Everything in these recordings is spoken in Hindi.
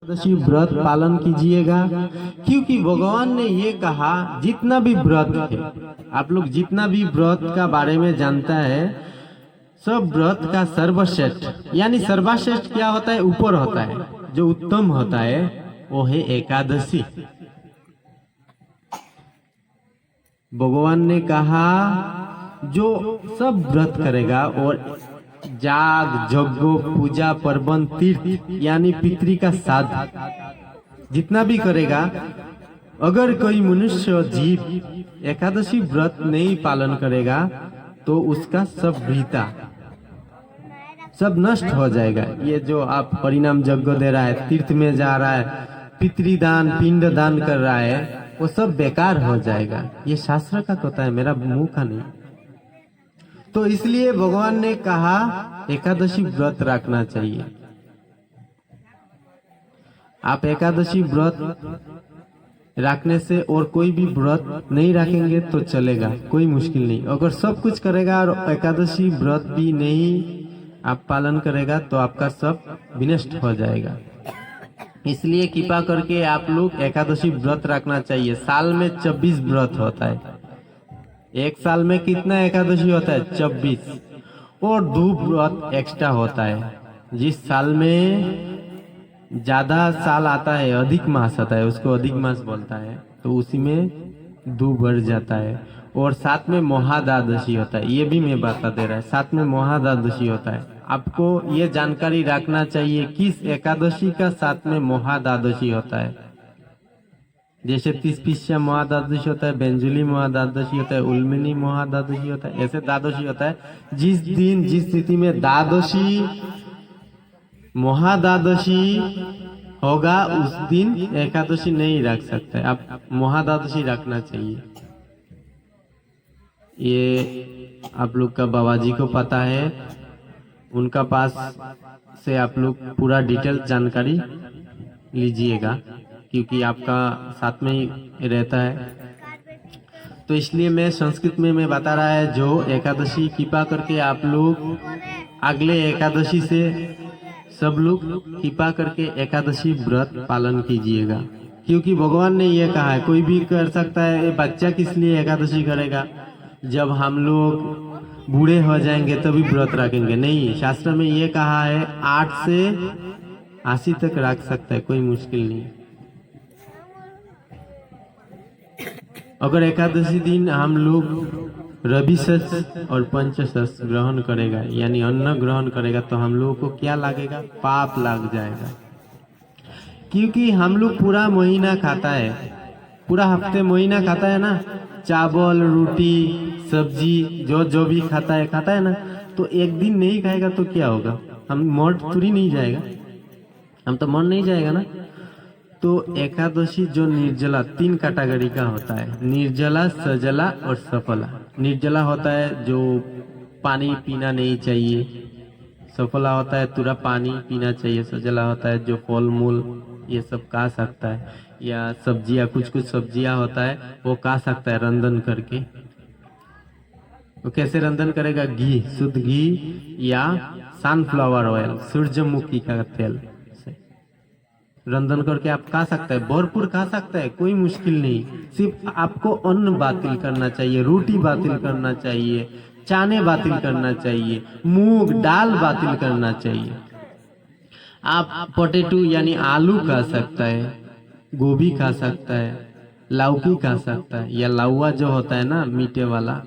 एकादशी व्रत पालन कीजिएगा, क्योंकि भगवान ने ये कहा जितना भी व्रत है, आप लोग जितना भी व्रत का बारे में जानता है, सब व्रत का सर्वश्रेष्ठ यानी सर्वश्रेष्ठ क्या होता है, ऊपर होता है, जो उत्तम होता है वो है एकादशी। भगवान ने कहा जो सब व्रत करेगा और जाग यज्ञ पूजा पर्वन तीर्थ यानी पितृ का साध जितना भी करेगा, अगर कोई मनुष्य जीव एकादशी व्रत नहीं पालन करेगा तो उसका सब वृथा, सब नष्ट हो जाएगा। ये जो आप परिणाम यज्ञ दे रहा है, तीर्थ में जा रहा है, पितृदान पिंड दान कर रहा है, वो सब बेकार हो जाएगा। ये शास्त्र का कहता है, मेरा मुंह का नहीं। तो इसलिए भगवान ने कहा एकादशी व्रत रखना चाहिए। आप एकादशी व्रत रखने से और कोई भी व्रत नहीं रखेंगे तो चलेगा, कोई मुश्किल नहीं। अगर सब कुछ करेगा और एकादशी व्रत भी नहीं आप पालन करेगा तो आपका सब विनष्ट हो जाएगा। इसलिए कृपा करके आप लोग एकादशी व्रत रखना चाहिए। साल में 24 व्रत होता है। एक साल में कितना एकादशी होता है? 24, और 2 व्रत एक्स्ट्रा होता है। जिस साल में ज्यादा साल आता है, अधिक मास आता है, उसको अधिक मास बोलता है, तो उसी में 2 बढ़ जाता है। और साथ में महाद्वादशी होता है, ये भी मैं बता दे रहा है, साथ में महाद्वादशी होता है। आपको ये जानकारी रखना चाहिए किस एकादशी का साथ में महाद्वादशी होता है। जैसे 30 महाद्वादशी होता है, बेंजुली महाद्वादशी होता है, उल्मिनी महाद्वादशी होता है, ऐसे द्वादशी होता है। जिस दिन जिस स्थिति में द्वादशी महाद्वादशी होगा उस दिन एकादशी नहीं रख सकते, आप महाद्वादशी रखना चाहिए। ये आप लोग का बाबा जी को पता है, उनका पास से आप लोग पूरा डिटेल जानकारी लीजिएगा, क्योंकि आपका साथ में ही रहता है। तो इसलिए मैं संस्कृत में मैं बता रहा है, जो एकादशी कृपा करके आप लोग अगले एकादशी से सब लोग कृपा करके एकादशी व्रत पालन कीजिएगा, क्योंकि भगवान ने ये कहा है कोई भी कर सकता है। ये बच्चा किस लिए एकादशी करेगा? जब हम लोग बूढ़े हो जाएंगे तभी व्रत रखेंगे, नहीं। शास्त्र में ये कहा है 8 से 80 तक रख सकता है, कोई मुश्किल नहीं। अगर एकादशी दिन हम लोग रविशस और पंचशस ग्रहण करेगा यानी अन्न ग्रहण करेगा तो हम लोगों को क्या लगेगा? पाप लग जाएगा, क्योंकि हम लोग पूरा महीना खाता है, पूरा हफ्ते महीना खाता है ना, चावल रोटी सब्जी जो भी खाता है ना। तो एक दिन नहीं खाएगा तो क्या होगा? हम मर थोड़ी नहीं जाएगा, हम तो मर नहीं जाएगा ना। तो एकादशी जो निर्जला 3 कैटेगरी का होता है, निर्जला, सजला और सफला। निर्जला होता है जो पानी पीना नहीं चाहिए, सफला होता है पूरा पानी पीना चाहिए, सजला होता है जो फल मूल ये सब खा सकता है, या सब्जियां, कुछ सब्जियां होता है वो खा सकता है रंधन करके। वो कैसे रंधन करेगा? घी, शुद्ध घी या सनफ्लावर ऑयल, सूरजमुखी का तेल से रंधन करके आप खा सकते हैं, भरपूर खा सकते हैं, कोई मुश्किल नहीं। सिर्फ आपको अन्न बातिल करना चाहिए, रोटी बातिल करना चाहिए, चाने बातिल करना चाहिए, मूंग दाल बातिल करना चाहिए। आप पोटैटो यानी आलू खा सकता है, गोभी खा सकता है, लौकी खा सकता है, या लौवा जो होता है ना मीठे वाला,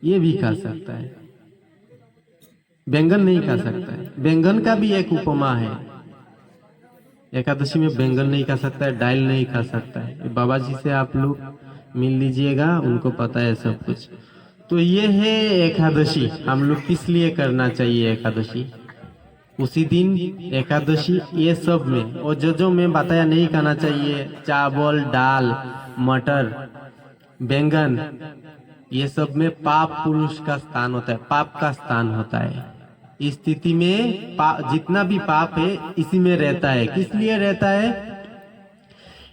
ये भी खा सकता है। बैंगन नहीं खा सकता है, बैंगन का भी एक उपमा है। एकादशी में बैंगन नहीं खा सकता है, दाल नहीं खा सकता है। बाबा जी से आप लोग मिल लीजिएगा, उनको पता है सब कुछ। तो ये है एकादशी, हम लोग किस लिए करना चाहिए एकादशी। उसी दिन एकादशी ये सब में, और जो मैं बताया नहीं खाना चाहिए, चावल दाल मटर बैंगन, ये सब में पाप पुरुष का स्थान होता है, पाप का स्थान होता है। इस स्थिति में जितना भी पाप है इसी में रहता है। किस लिए रहता है?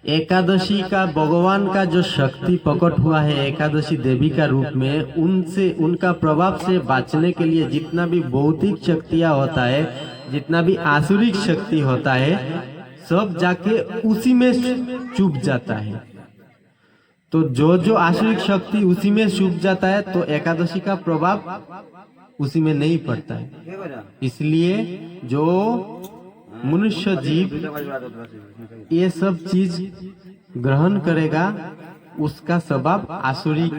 एकादशी का भगवान का जो शक्ति प्रकट हुआ है एकादशी देवी का रूप में, उनसे उनका प्रभाव से बचने के लिए जितना भी भौतिक शक्तियां होता है, जितना भी आसुरिक शक्ति होता है, सब जाके उसी में चुप जाता है। तो जो आसुरिक शक्ति उसी में छुप जाता है तो एकादशी का प्रभाव उसी में नहीं पड़ता है। इसलिए जो मनुष्य जीव ये सब चीज ग्रहण करेगा उसका स्वभाव आसुरी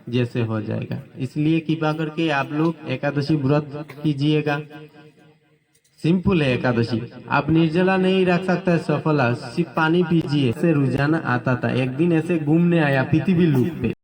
जैसे हो जाएगा। इसलिए कृपा करके आप लोग एकादशी व्रत कीजिएगा। सिंपल है एकादशी, आप निर्जला नहीं रख सकते सफला, सिर्फ पानी पीजिए। ऐसे रुझान आता था। एक दिन ऐसे घूमने आया पृथ्वी लोक पे।